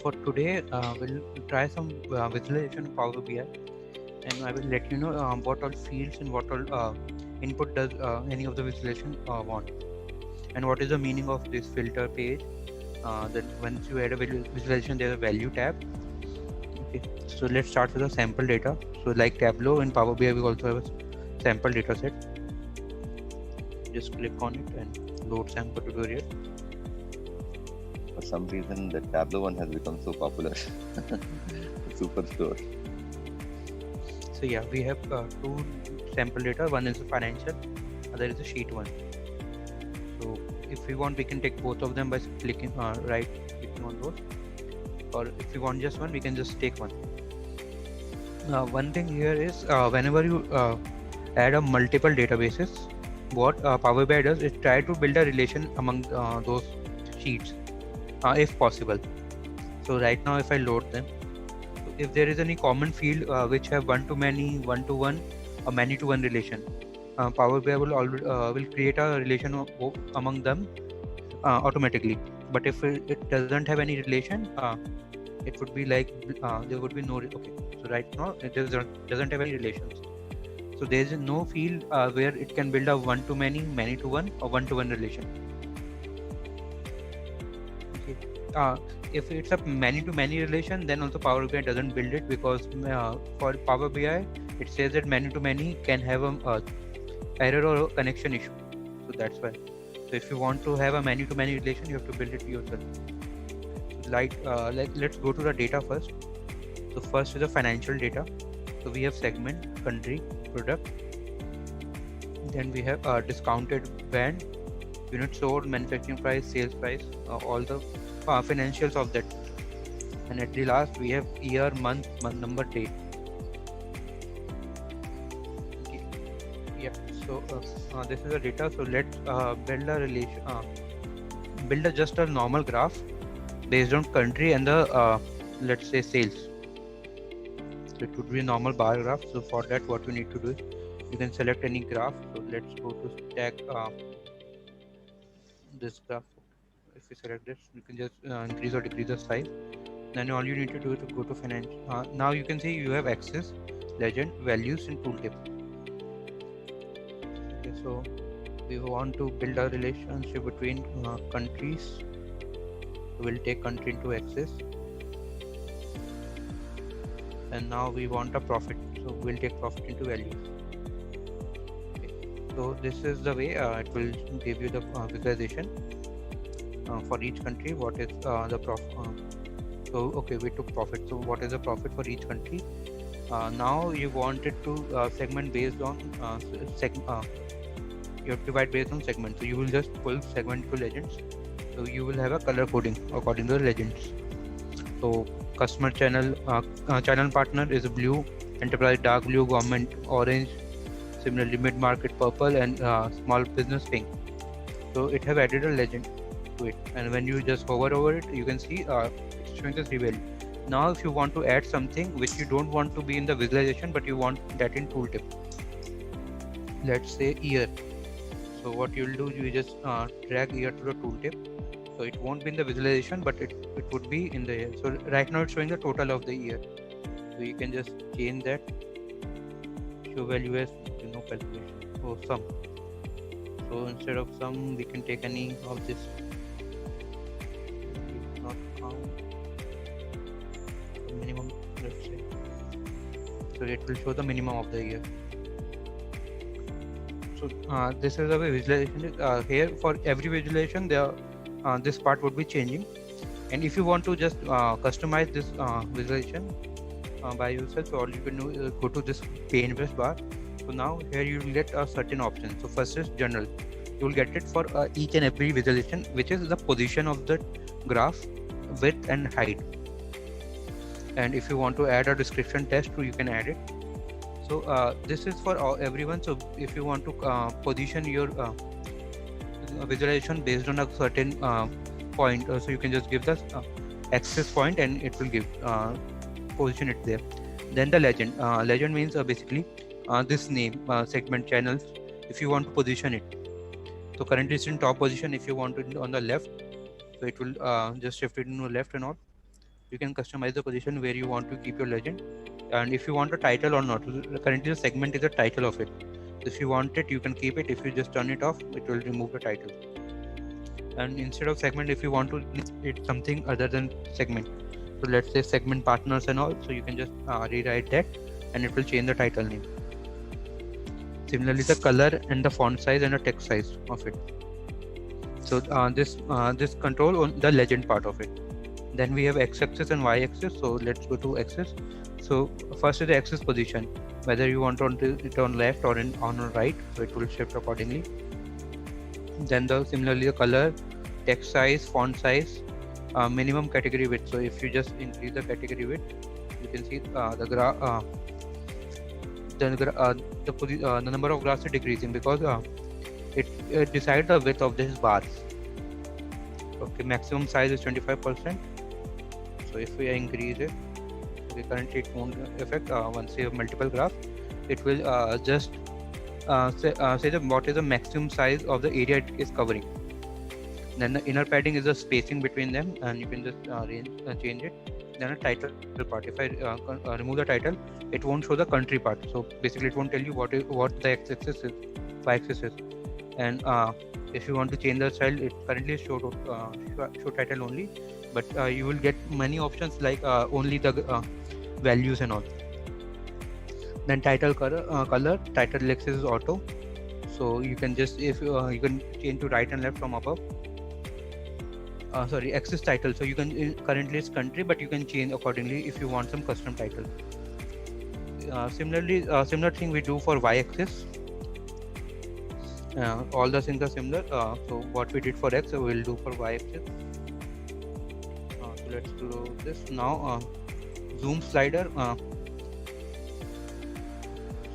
for today, we'll try some visualization of Power BI, and I will let you know what all fields and what all input does any of the visualization want, and what is the meaning of this filter page. That once you add a visualization, there's a value tab. Okay, so let's start with the sample data. So like Tableau in Power BI, we also have a sample data set. Just click on it and load sample tutorial. For some reason, the Tableau one has become so popular. Superstore. So yeah, we have two sample data. One is a financial, other is a sheet one. So if we want, we can take both of them by clicking clicking on those, or if you want just one, we can just take one. One thing here is whenever you add a multiple databases, what Power BI does is try to build a relation among those sheets if possible. So right now, if I load them, if there is any common field which have one-to-many, one-to-one, or many-to-one relation, Power BI will create a relation among them automatically. But if it doesn't have any relation, it would be like there would be no. Okay, so right now it doesn't have any relations. So there is no field where it can build a one-to-many, many-to-one, or one-to-one relation. Okay. If it's a many-to-many relation, then also Power BI doesn't build it, because for Power BI it says that many-to-many can have a error or a connection issue. So that's why. So if you want to have a many-to-many relation, you have to build it yourself. Let's go to the data first. So first is the financial data. So we have segment, country, product. Then we have discounted band, unit sold, manufacturing price, sales price, all the financials of that. And at the last we have year, month number, date. Okay. Yeah. So this is the data. So let's build a relation. Just a normal graph based on country and the let's say sales. So it would be a normal bar graph. So for that, what we need to do is you can select any graph. So let's go to stack this graph. If you select this, you can just increase or decrease the size. Then all you need to do is to go to finance. Now you can see you have access, legend, values, and tooltip. Okay, so we want to build a relationship between countries. So we'll take country into access. And now we want a profit, so we'll take profit into values. Okay. So this is the way it will give you the visualization for each country. What is the profit? So okay, we took profit. So what is the profit for each country? Now you want it to segment based on you have to divide based on segment. So you will just pull segment to legends. So you will have a color coding according to the legends. So customer channel partner is blue, enterprise dark blue, government orange, similarly mid market purple, and small business pink. So it have added a legend to it, and when you just hover over it, you can see it's showing the 3 value. Now if you want to add something which you don't want to be in the visualization but you want that in tooltip, let's say year. So what you'll do, you just drag year to the tooltip. So it won't be in the visualization, but it would be in the year. So right now it's showing the total of the year. So you can just change that, show value as calculation. So sum. So instead of sum, we can take any of this. Not count. Minimum, let's say. So it will show the minimum of the year. So this is the way visualization is. Here for every visualization, there this part would be changing. And if you want to just customize this visualization by yourself, so all you can do is go to this paintbrush bar. So now here you will get a certain option. So first is general. You will get it for each and every visualization, which is the position of the graph, width and height. And if you want to add a description text, you can add it. So this is for everyone. So if you want to position your visualization based on a certain point, so you can just give the access point and it will give position it there. Then the legend. Legend means basically this name, segment, channels, if you want to position it. So currently it's in top position. If you want it on the left, so it will just shift it into left and all. you can customize the position where you want to keep your legend, and if you want a title or not. Currently the segment is the title of it. If you want it, you can keep it. If you just turn it off, it will remove the title. And instead of segment, if you want to it something other than segment, so let's say segment partners and all, so you can just rewrite that and it will change the title name. Similarly, the color and the font size and the text size of it. So this control on the legend part of it. Then we have x-axis and y-axis. So let's go to axis. So first is the axis position, whether you want it on left or on right, so it will shift accordingly. Then similarly the color, text size, font size, minimum category width. So if you just increase the category width, you can see the number of graphs is decreasing because it decides the width of this bars. Okay, maximum size is 25%. So if we increase it, okay, currently it won't affect. Once you have multiple graphs, it will just say what is the maximum size of the area it is covering. Then the inner padding is the spacing between them, and you can just change it. Then a title part. If I remove the title, it won't show the country part. So basically, it won't tell you what the x-axis is, y-axis is. And if you want to change the style, it currently is show title only, but you will get many options like only the values and all. Then title color, title axis is auto, so you can just you can change to right and left from above. Sorry, axis title. So you can currently it's country, but you can change accordingly if you want some custom title. Similarly, similar thing we do for y-axis. All the things are similar. So what we did for x, we'll do for y-axis. So let's do this now. Zoom slider.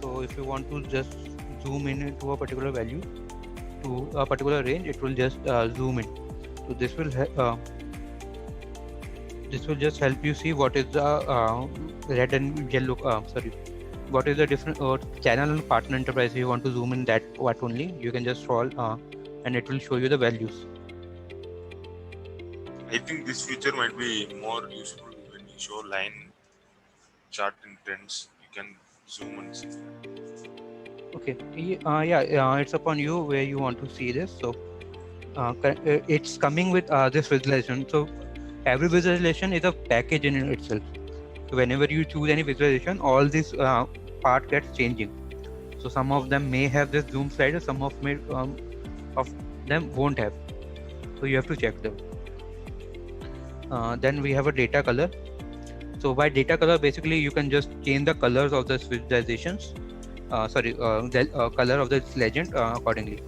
So if you want to just zoom in into a particular value, to a particular range, it will just zoom in. So this will just help you see what is the red and yellow. What is the different channel and partner enterprise. If you want to zoom in that what only, you can just scroll and it will show you the values. I think this feature might be more useful when you show line chart and trends. You can zoom and see. Okay. It's upon you where you want to see this. So it's coming with this visualization. So every visualization is a package in itself. So whenever you choose any visualization, all this part gets changing. So some of them may have this zoom slider, some of them won't have. So you have to check them. Then we have a data color. So by data color, basically you can just change the colors of the visualizations. The color of this legend accordingly.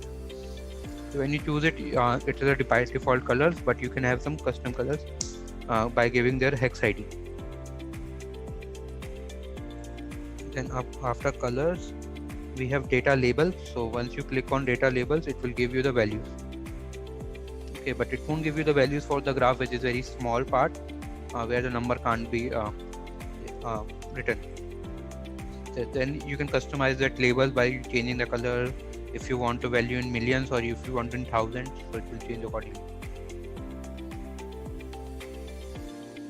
So when you choose it, it is a default colors, but you can have some custom colors by giving their hex ID. Then after colors, we have data labels. So once you click on data labels, it will give you the values. Okay, but it won't give you the values for the graph, which is very small part where the number can't be written. Then you can customize that label by changing the color. If you want a value in millions or if you want in thousands, so it will change accordingly.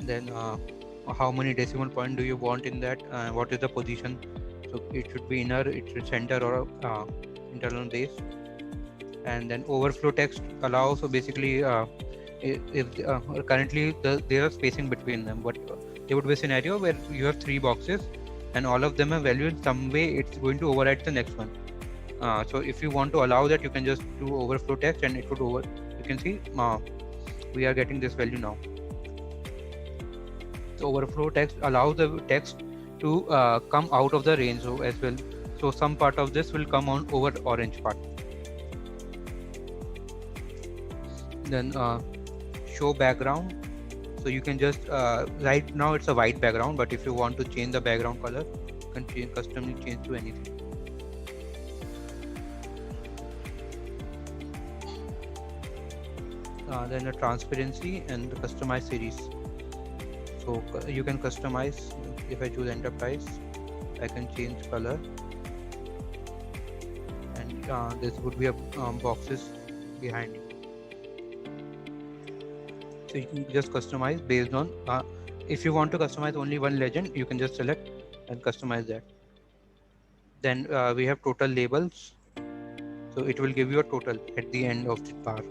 Then how many decimal point do you want in that? What is the position? So it should be inner, it should center or internal base. And then overflow text allows. So basically, if currently there are spacing between them, but there would be a scenario where you have 3 boxes and all of them have value in some way. It's going to override the next one. So if you want to allow that, you can just do overflow text and it would you can see we are getting this value now. So overflow text allows the text to come out of the range as well. So some part of this will come on over orange part. Then show background. So you can just right now it's a white background, but if you want to change the background color, you can customly change to anything. Then the transparency and the customized series. So you can customize. If I choose enterprise, I can change color, and this would be a boxes behind it. So you can just customize based on if you want to customize only one legend, you can just select and customize that. Then we have total labels, so it will give you a total at the end of the bar.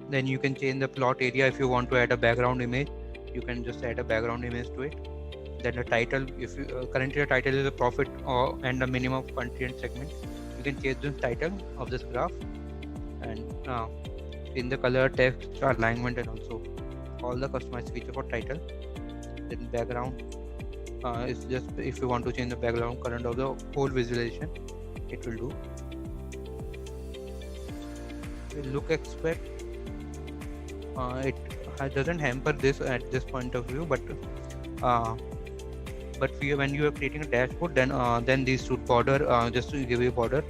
Then you can change the plot area. If you want to add a background image, you can just add a background image to it. Then the title, if you currently the title is a profit and a minimum content segment, you can change the title of this graph, and in the color, text, alignment, and also all the customized feature for title. Then background is just if you want to change the background current of the whole visualization, it will do. Look expect, it doesn't hamper this at this point of view, but when you are creating a dashboard, then these should border, just to give you a border,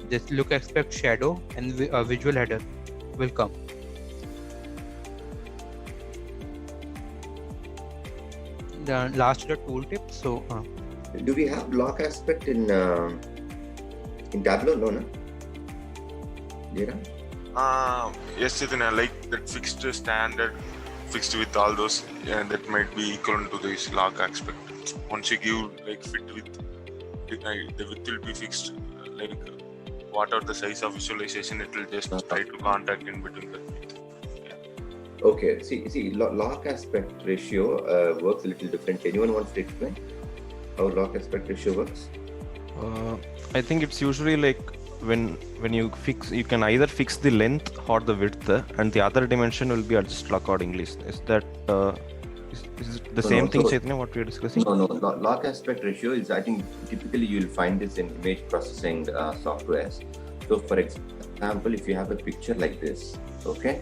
this look expect shadow and visual header will come. The last the tooltip. So do we have block aspect in Tableau? No, no. Yes, Chaitanya, like that fixed standard, fixed with all those, that might be equivalent to this log aspect. Once you give like fit with, the width will be fixed. Like whatever the size of visualization, it will just try to contact in between the width. Okay, see, log aspect ratio works a little different. Anyone wants to explain how log aspect ratio works? I think it's usually like when you fix, you can either fix the length or the width, and the other dimension will be adjusted accordingly. Is that is it the same thing, Chaitanya, what we are discussing? No. Log aspect ratio is, I think, typically you will find this in image processing softwares. So, for example, if you have a picture like this, okay,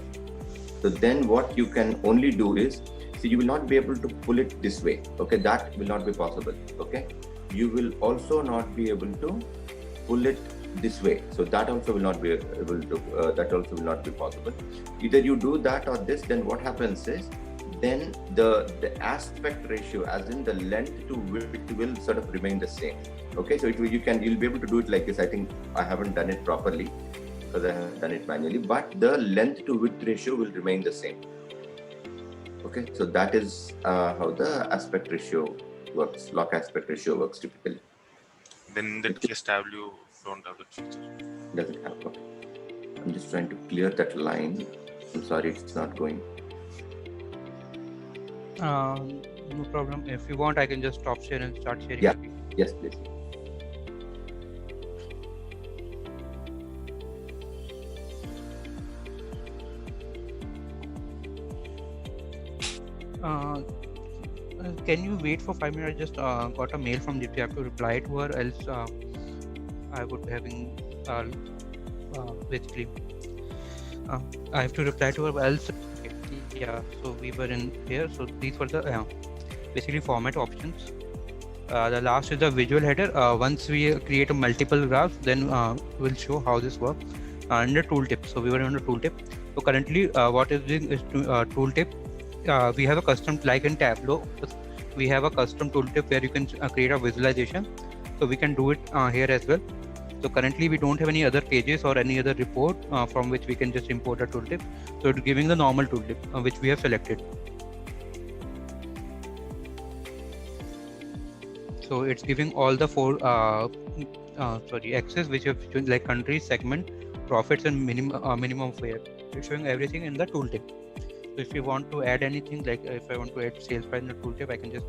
so then what you can only do is, see, you will not be able to pull it this way, okay, that will not be possible, okay. You will also not be able to pull it this way, so that also will not be able to, that also will not be possible. Either you do that or this, then what happens is, then the aspect ratio, as in the length to width, will sort of remain the same, okay. So you'll be able to do it like this. I think I haven't done it properly because I have done it manually, but the length to width ratio will remain the same. Okay, so that is how the aspect ratio works, log aspect ratio works typically. Then in that case, Tableau don't have that feature. Doesn't have. Okay. I'm just trying to clear that line. I'm sorry, it's not going. No problem. If you want, I can just stop share and start sharing. Yeah. Yes, please. Can you wait for 5 minutes? I just got a mail from Dipti. I have to reply to her, else I would be having basically I have to reply to her, else. Okay. Yeah, so we were in here. So these were the basically format options. The last is the visual header. Once we create a multiple graphs, then we'll show how this works. And the tooltip. So we were on the tooltip. So currently, what is doing is tooltip. We have a custom, like in Tableau, we have a custom tooltip where you can create a visualization. So we can do it here as well. So currently we don't have any other pages or any other report from which we can just import a tooltip. So it's giving the normal tooltip which we have selected. So it's giving all the four axes which have like country, segment, profits, and minimum fare. It's showing everything in the tooltip. So if you want to add anything, like if I want to add sales price in the tooltip, I can just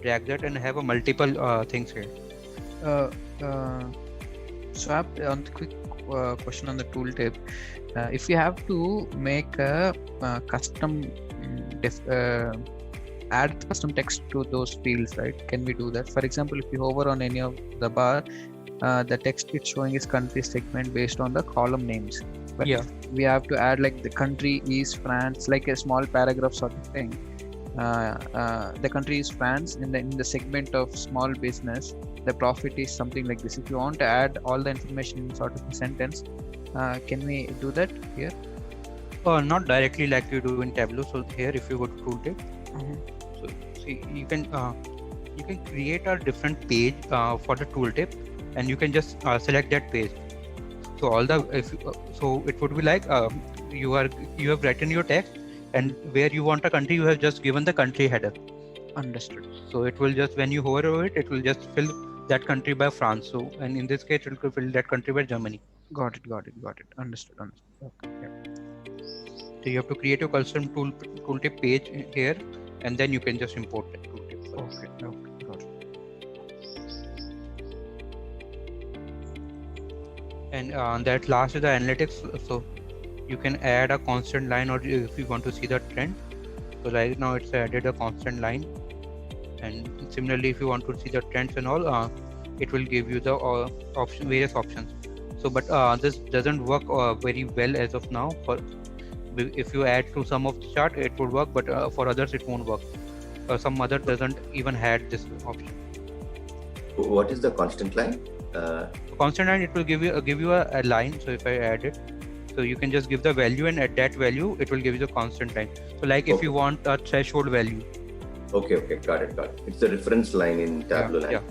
drag that and have a multiple things here. So I have on the quick question on the tooltip. If you have to make a custom add custom text to those fields, right? Can we do that? For example, if you hover on any of the bar, the text it's showing is country segment based on the column names. But yeah, we have to add like the country is France, like a small paragraph sort of thing. The country is France. In the segment of small business, the profit is something like this. If you want to add all the information in sort of a sentence, can we do that here? Not directly like you do in Tableau. So here, if you go to tooltip, so see you can create a different page for the tooltip, and you can just select that page. So all the so it would be like you have written your text. and where you want a country, you have just given the country header. Understood. So it will just, when you hover over it, it will just fill that country by France. So, and in this case, it will fill that country by Germany. Got it. Understood. Okay. Yeah. So you have to create your custom tooltip page here, and then you can just import that tooltip. Okay. Got it. And that last is the analytics. So you can add a constant line, or if you want to see the trend. So right now it's added a constant line, and similarly, if you want to see the trends and all, it will give you the various options. So, but this doesn't work very well as of now. For if you add to some of the chart, it would work, but for others it won't work. Some other doesn't even had this option. What is the constant line? Constant line, it will give you a line. So if I add it, so you can just give the value, and at that value it will give you the constant line. So like if you want a threshold value. Okay, got it. It's the reference line in Tableau line. Yeah.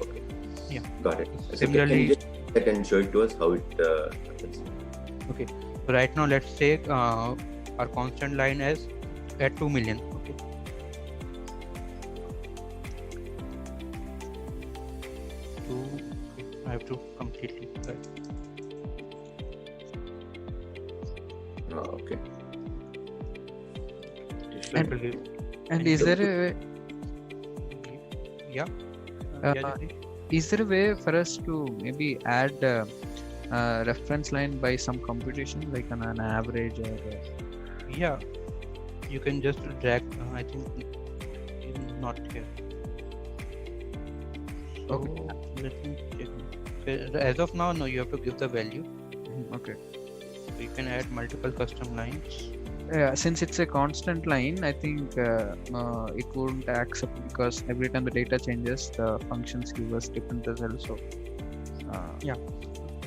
Okay. Yeah. Got it. Similarly, so can you show it to us how it happens? Okay. So right now, let's take our constant line as at 2 million. Okay. I have to completely. Right. Okay. And is there a way? Yeah. Is there a way for us to maybe add reference line by some computation, like an average or? Yeah, you can just drag. I think not here. So Okay. let me check. So as of now, no, you have to give the value. Okay. So you can add multiple custom lines. Yeah, since it's a constant line, I think it won't accept, because every time the data changes, the functions give us different results. So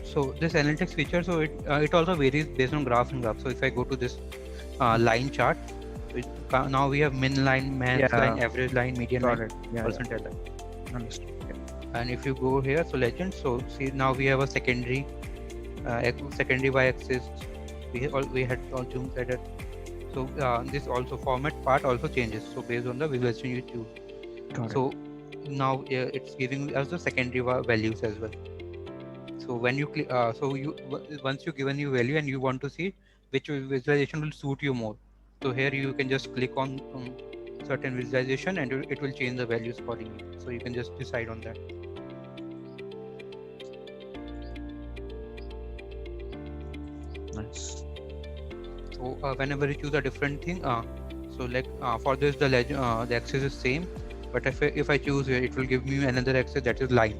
So this analytics feature, so it also varies based on graph and graph. So if I go to this line chart, now we have min line, max line, average line, median got line, it. Yeah, percentile line. understood. Yeah. And if you go here, so legend, so see now we have a secondary y-axis. We had all zoom header. So this also format part also changes. So based on the visualization you choose. Got So now it's giving us the secondary values as well. So when you click, once you give a new value and you want to see which visualization will suit you more. So here you can just click on certain visualization and it will change the values accordingly. So you can just decide on that. Nice. So whenever you choose a different thing, so like for this the axis is same, but if I choose here, it will give me another axis that is line.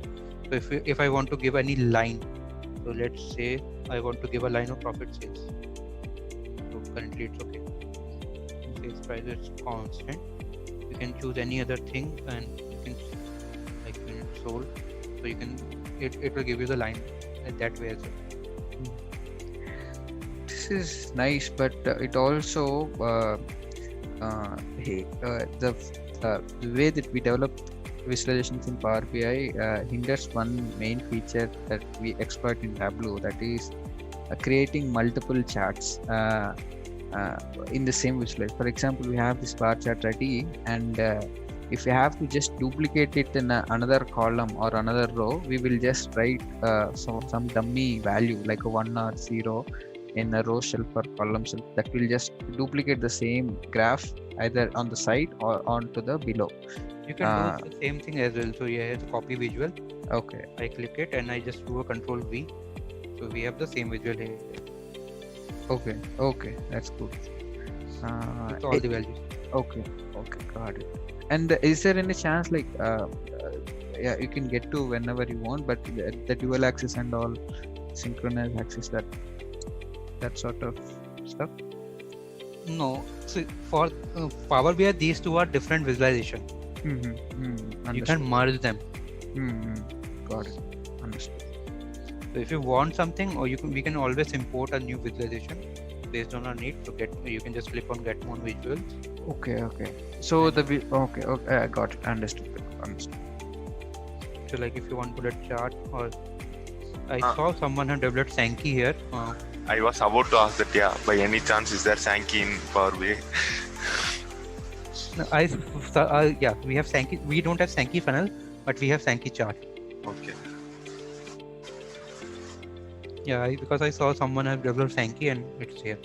So if I want to give any line, so let's say I want to give a line of profit sales. So currently it's okay. Sales price is constant. You can choose any other thing and you can like unit sold. So you can it will give you the line that way as well. This is nice, but it also the way that we develop visualizations in Power BI hinders one main feature that we exploit in Tableau, that is creating multiple charts in the same visualization. For example, we have this bar chart ready, and if we have to just duplicate it in another column or another row, we will just write some dummy value like a 1 or 0 in a row shelf or column shelf that will just duplicate the same graph either on the side or onto the below. You can do the same thing as well. So here's a copy visual. Okay. I click it and I just do a Control V. So we have the same visual here. Okay, that's good. With all the values. Okay, got it. And is there any chance like yeah, you can get to whenever you want, but the dual axis and all synchronous axis, that sort of stuff? No, so for Power BI, these two are different visualization. You can merge them. Got it. Understood. So if you want something, or we can always import a new visualization based on our need. So you can just click on Get More Visuals. Okay. So okay, got it. Understood. So like if you want bullet chart, or I saw someone had developed Sankey here. I was about to ask that. Yeah, by any chance, is there Sankey in Power BI? No, yeah, we have Sankey. We don't have Sankey funnel, but we have Sankey chart. Okay. Yeah, because I saw someone have developed Sankey and it's here.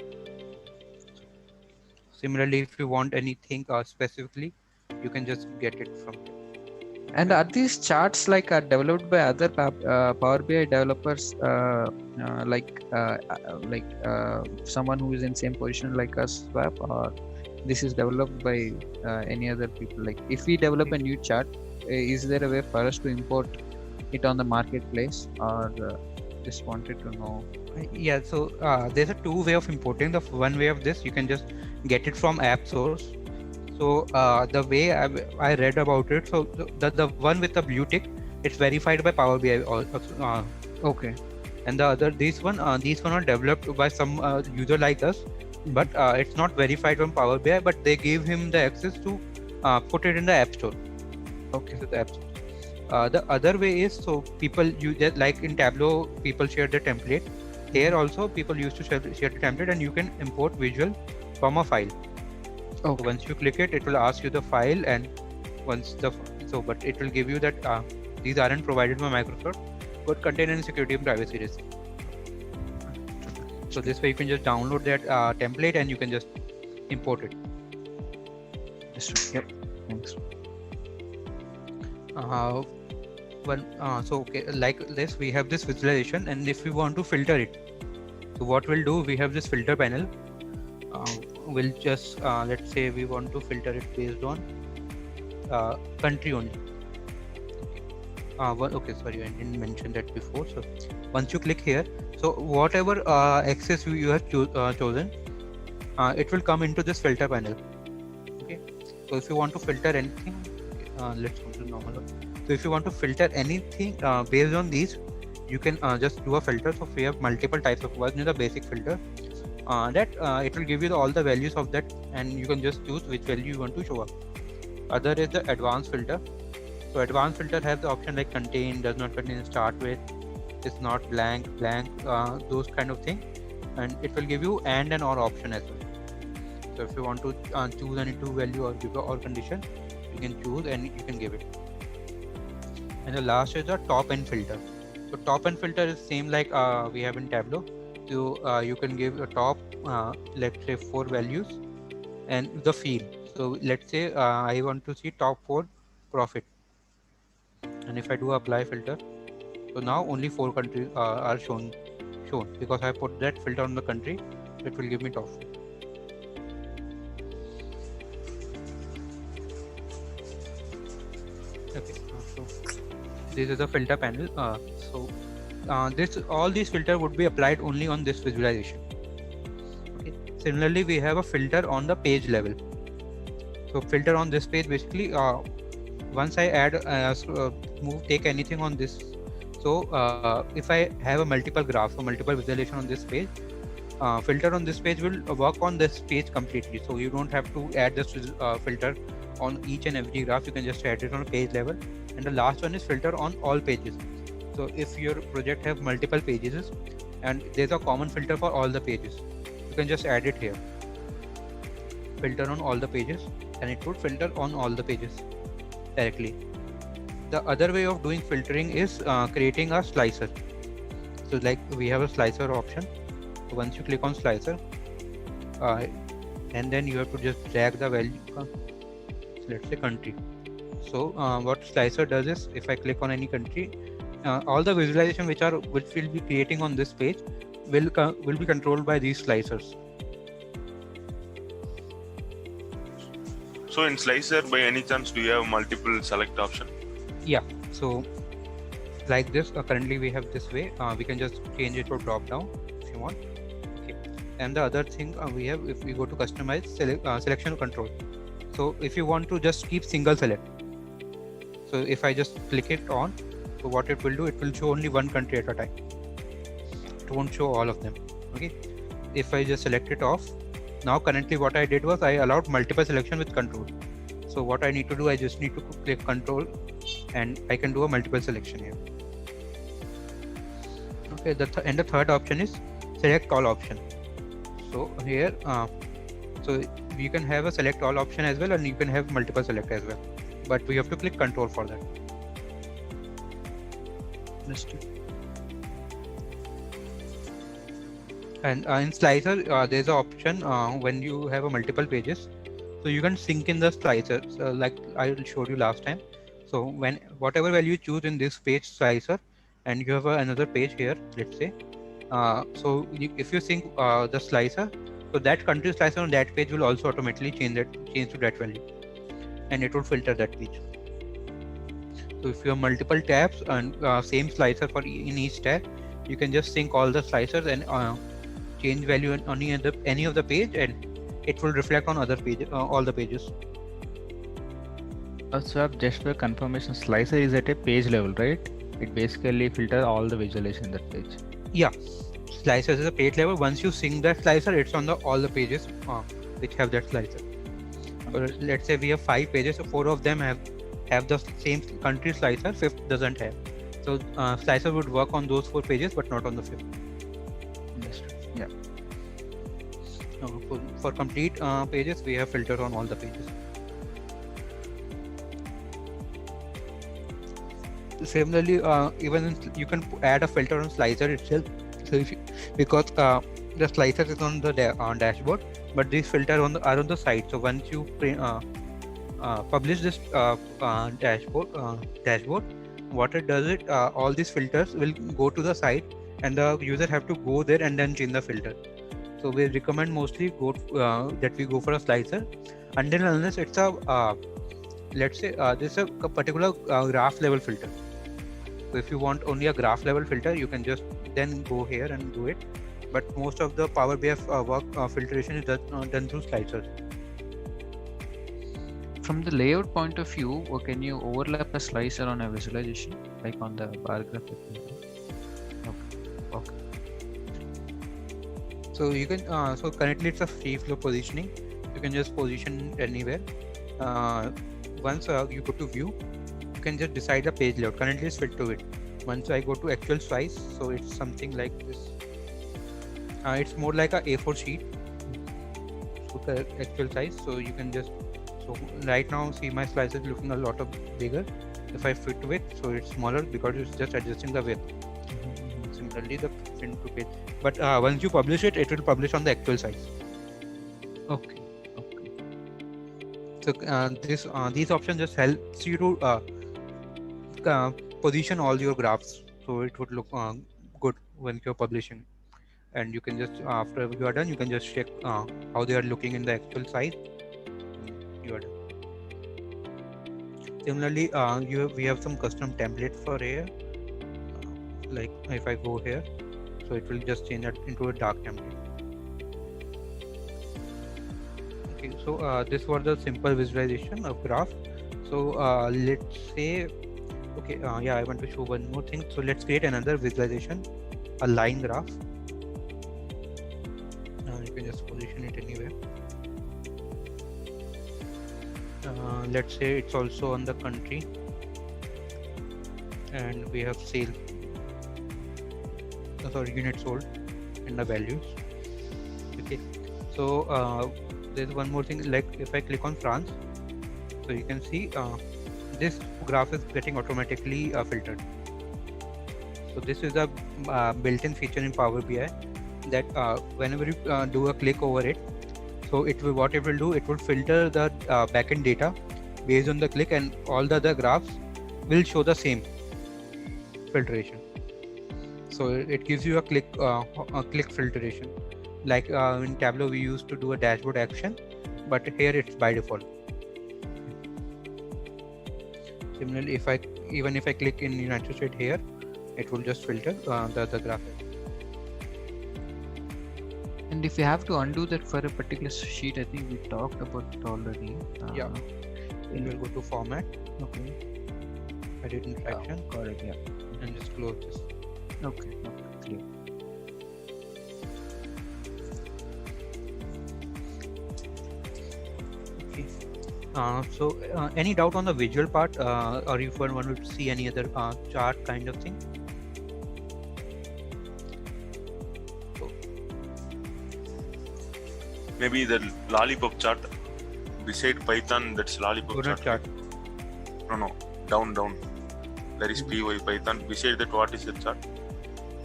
Similarly, if you want anything specifically, you can just get it from here. And are these charts like are developed by other Power BI developers, like someone who is in same position like us, Swap, or this is developed by any other people? Like if we develop a new chart, is there a way for us to import it on the marketplace, or just wanted to know? Yeah, so there's a two way of importing. The one way of this, you can just get it from app source. So the way I read about it, so the one with the blue tick, it's verified by Power BI. Okay. And the other, these one are developed by some user like us, but it's not verified from Power BI. But they gave him the access to put it in the App Store. Okay. So the App Store. The other way is, so people use that, like in Tableau, people share the template. Here also, people used to share the template, and you can import visual from a file. Okay. So once you click it, it will ask you the file, and once the but it will give you that these aren't provided by Microsoft, but contain any security and privacy risk. So this way you can just download that template and you can just import it. Yep. Thanks. So okay, like this, we have this visualization, and if we want to filter it, so what we'll do, we have this filter panel. We'll just let's say we want to filter it based on country only. Okay, sorry, I didn't mention that before. So once you click here, so whatever axis you have chosen, it will come into this filter panel. Okay, so if you want to filter anything, let's go to normal one. So if you want to filter anything based on these, you can just do a filter. So we have multiple types of, one is the basic filter, that it will give you all the values of that, and you can just choose which value you want to show up. Other is the advanced filter. So advanced filter has the option like contain, does not contain, start with, is not blank, those kind of thing, and it will give you and an or option as well. So if you want to choose any two value or give a or condition, you can choose and you can give it. And the last is the top end filter. So top end filter is same like we have in Tableau. So you can give a top, let's say 4 values and the field. So let's say I want to see top 4 profit, and if I do apply filter, so now only 4 countries are shown because I put that filter on the country, it will give me top 4. Okay, so this is the filter panel. All these filter would be applied only on this visualization. Okay. Similarly, we have a filter on the page level. So filter on this page, basically once I add take anything on this. So if I have a multiple graph or multiple visualization on this page, filter on this page will work on this page completely. So you don't have to add this filter on each and every graph. You can just add it on a page level. And the last one is filter on all pages. So if your project have multiple pages and there's a common filter for all the pages, you can just add it here. Filter on all the pages, and it would filter on all the pages directly. The other way of doing filtering is creating a slicer. So like we have a slicer option. So once you click on slicer, and then you have to just drag the value, let's say country. So what slicer does is, if I click on any country, all the visualization which we'll be creating on this page will be controlled by these slicers. So in Slicer, by any chance, do you have multiple select option? Yeah. So like this, currently we have this way. We can just change it to drop down if you want. Okay. And the other thing we have, if we go to customize selection control. So if you want to just keep single select. So if I just click it on, so what it will do, it will show only one country at a time. It won't show all of them. Okay. If I just select it off, now currently what I did was I allowed multiple selection with control. So what I need to do, I just need to click control and I can do a multiple selection here. Okay, and the third option is select all option. So here, so you can have a select all option as well, and you can have multiple select as well, but we have to click control for that. Understood. And in slicer, there's an option when you have a multiple pages, so you can sync in the slicer, like I showed you last time. So when whatever value you choose in this page slicer, and you have another page here, let's say, so if you sync the slicer, so that country slicer on that page will also automatically change to that value, and it will filter that page. So if you have multiple tabs and same slicer for in each tab, you can just sync all the slicers and change value on any of the page, and it will reflect on other page, all the pages. So just for confirmation, slicer is at a page level, right? It basically filter all the visualization in that page. Yeah, slicer is a page level. Once you sync that slicer, it's on all the pages which have that slicer. So let's say we have 5 pages, so 4 of them have the same country slicer, 5th doesn't have. So slicer would work on those 4 pages, but not on the 5th. Understood. Yeah. For complete pages, we have filter on all the pages. Similarly, even you can add a filter on slicer itself. So if because the slicer is on the dashboard, but these filters are on the side. So once you publish this dashboard, what it does all these filters will go to the side, and the user have to go there and then change the filter. So we recommend mostly that we go for a slicer, unless it's a let's say this is a particular graph level filter. So if you want only a graph level filter, you can just then go here and do it. But most of the Power BI work filtration is done through slicers. From the layout point of view, or can you overlap a slicer on a visualization, like on the bar graph? Okay. So you can so currently it's a free flow positioning. You can just position anywhere. Once you go to view, you can just decide the page layout. Currently it's fit to it. Once I go to actual size, so it's something like this. It's more like a A4 sheet. So the actual size. So you can just, so right now see my slice is looking a lot of bigger. If I fit to it, so it's smaller because it's just adjusting the width. Similarly the print to page. But once you publish it, it will publish on the actual size. Okay. So these options just helps you to position all your graphs, so it would look good when you're publishing. And you can just after you are done, you can just check how they are looking in the actual size. You are done. Similarly, we have some custom template for here. Like if I go here, so it will just change that into a dark template. Okay, so this was the simple visualization of graph. So let's say, okay, yeah, I want to show one more thing. So let's create another visualization, a line graph. You can just position it anywhere. Let's say it's also on the country, and we have sale, sorry, units sold and the values. Okay, so there's one more thing, like if I click on France, so you can see this graph is getting automatically filtered. So this is a built-in feature in Power BI that whenever you do a click over it, so it will, what it will do, it will filter the backend data based on the click, and all the other graphs will show the same filtration. So it gives you a click filtration. Like in Tableau we used to do a dashboard action, but here it's by default. Similarly, if I click in United States here, it will just filter the graph. And if you have to undo that for a particular sheet, I think we talked about it already. Yeah. It will go to format, Okay. edit interaction, Got it. Yeah. and just close this. Okay. Clear. Okay. So any doubt on the visual part, or if one would see any other chart kind of thing? maybe the lollipop chart beside Python. That's lollipop Donut chart. No, down. There is py Python. Beside that, what is the chart?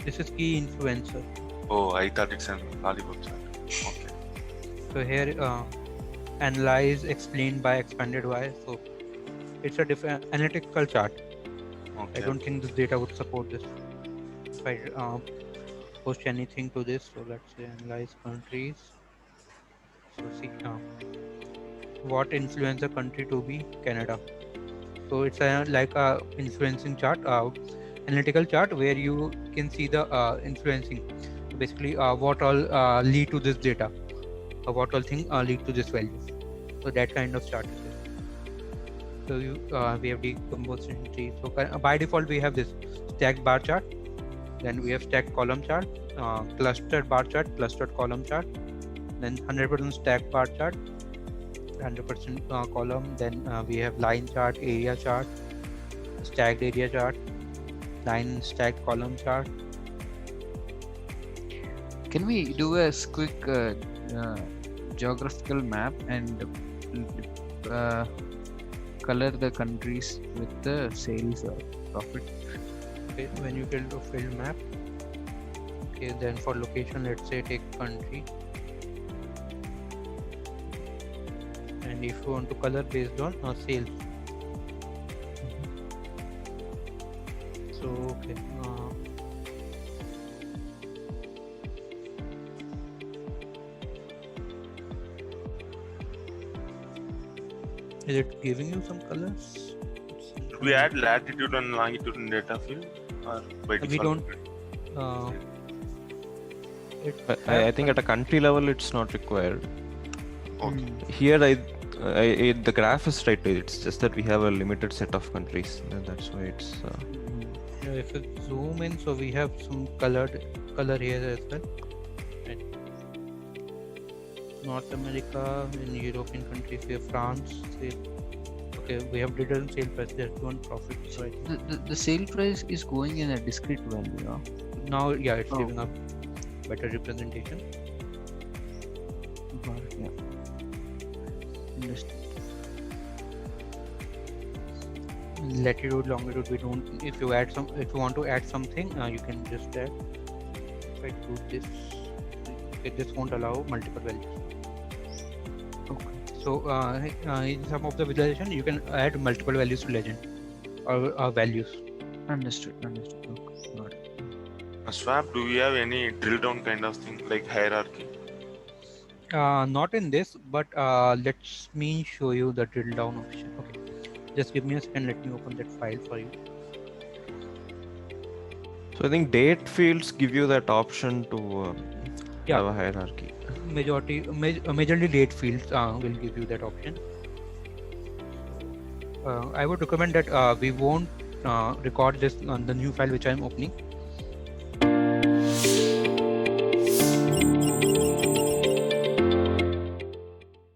This is key influencer. Oh, I thought it's a lollipop chart. Okay. So here, analyze, explained by, expanded by. So it's a different analytical chart. Okay. I don't think this data would support this. If I post anything to this, so let's say analyze countries. So see what influence a country to be Canada. So it's like a influencing chart, analytical chart where you can see the influencing. So basically, what all lead to this data, what all thing lead to this value. So that kind of chart is there. So we have decomposition tree. So by default we have this stacked bar chart. Then we have stacked column chart, clustered bar chart, clustered column chart. Then 100% stacked bar chart, 100% column. Then we have line chart, area chart, stacked area chart, line stacked column chart. Can we do a quick geographical map and color the countries with the sales or profit? Okay, when you build a field map, okay, then for location, let's say take country, and if you want to color based on sales. So okay, is it giving you some colors? Should we add latitude and longitude in data field, or by We default? don't. I think at a country level it's not required. Okay. Here the graph is right. It's just that we have a limited set of countries. And that's why it's. If you zoom in, so we have some color here as well. Right. North America, in European countries, we have France. Okay, we have return sale price. There's one profit. So I think The sale price is going in a discrete value. Yeah? now, yeah, it's Oh. giving a better representation. Yeah. Understood. Latitude, longitude, we don't. If you want to add something, you can just add. If I do this, this won't allow multiple values. Okay. So in some of the visualization, you can add multiple values to legend or values. Understood. Okay. Got it. Swap, do we have any drill down kind of thing like hierarchy? Not in this, but let me show you the drill down option. Okay, just give me a second. Let me open that file for you. So I think date fields give you that option to Yeah. have a hierarchy. Majorly date fields will give you that option. I would recommend that we won't record this on the new file which I am opening.